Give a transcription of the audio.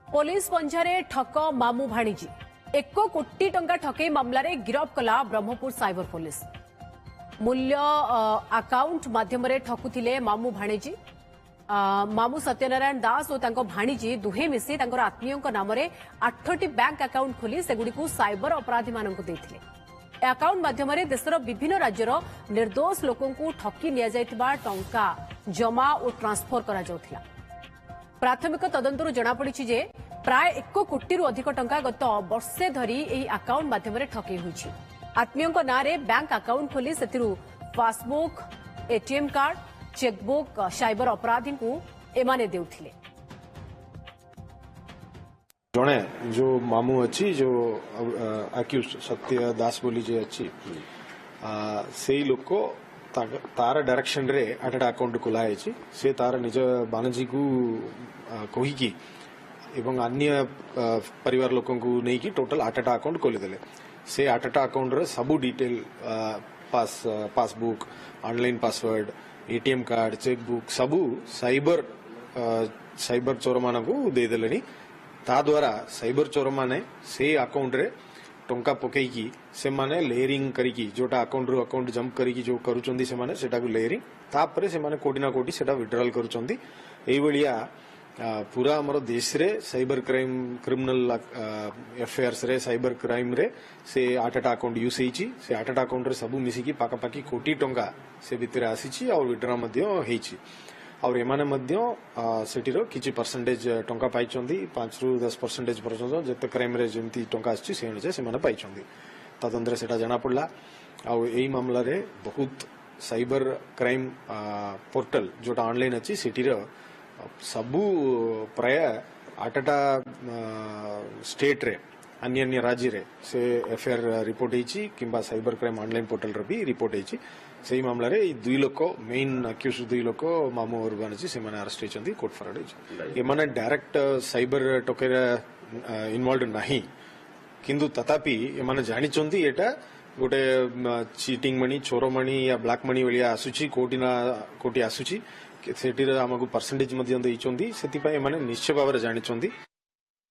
Police पंजारे ठक मामू भाणीजी 1 कोटी टंका ठकई मामलें गिरफ कला ब्रह्मपुर साइबर पुलिस। मूल्य अकाउंट माध्यम ठकुले मामू भाणीजी मामू सत्यनारायण दास और भाणीजी दुहे मिसी आत्मीय नाम 8टी बैंक अकाउंट खोली सेगुड़ी साइबर अपराधी मानक देथिले। अकाउंट माध्यम देशर विभिन्न राज्यर निर्दोष लोकंकु ठकी निया टंका जमा और ट्रांसफर करा जाउथिला। प्राथमिक तदंतरु जनापड़ी जे प्राय 1 कोटी अधिक टंका गत वर्षे धरी एही अकाउंट माध्यम ठकई होईछि। आत्मीय नारे बैंक अकाउंट खोली सेतिरु passbook ATM card chequebook cyber अपराधी को एमाने देउथिले। जणे जो मामू अच्छी जो अक्यूज सत्य दास बोली जे अच्छी से लोक तार डायरेक्शन रे 8टा अकाउंट खोलाई से तार निज बानजी को कहीकि एवं अन्य परिवार लोकों को नहीं कि टोटल 8टा अकाउंट खोलीदेले। से 8टा अकाउंट रे सबू detail passbook online password ATM card chequebook सबू साइबर चोर मान को देदेले। ता द्वारा साइबर चोर माने से अकाउंट रे टंका पकईकी से माने लेयरिंग करिकी जोटा अकाउंट रू अकाउंट जंप करिकी जो करूचंदी से माने सेटा को लेयरिंग तापरे से माने कोटी ना कोटी सेटा विड्रॉल करूचंदी। एई बलिया पूरा हमर देश रे साइबर क्राइम क्रिमिनल अफेयर्स रे साइबर क्राइम रे से 8टा अकाउंट यूज हेची। से 8टा अकाउंट रे सबु मिसिकी पाकापाकी कोटी टंका से भितरे आसीची और विड्रॉ मध्य हेची। और एमाने मध्य सेटिरो किछि परसेंटेज टंका पाइचंदी 5 रु 10% पर्यंत जते क्राइम रे जेमती टंका आछि से अनुसार से माने पाइचंदी। तदंतर सेटा जाना पड़ला। और एई मामला रे बहुत साइबर क्राइम पोर्टल जोटा ऑनलाइन अछि सेटिरो सबू प्राय 8टा स्टेट रे अन्य अन्य राज्य रे से एफआईआर रिपोर्ट हेची किंबा साइबर क्राइम ऑनलाइन पोर्टल रे भी रिपोर्ट हेची। से मामला रे 2 लोक मेन अक्यूज 2 लोक मामू और बानजी से माने अरेस्ट हेचंदी कोर्ट फॉरवर्ड हेची। ए माने डायरेक्ट साइबर टोकेरा इन्वॉल्व नाही किंतु तथापि ए माने जानिचंदी एटा गोटे चीटिंग मनी चोर मनी या ब्लैक मनी वलिया आसुची कोटी ना कोटी आसुची सेठी आमको परसेंटेज मध्य देइचंदी सेति पय माने निश्चय भाव रे जानिचंदी।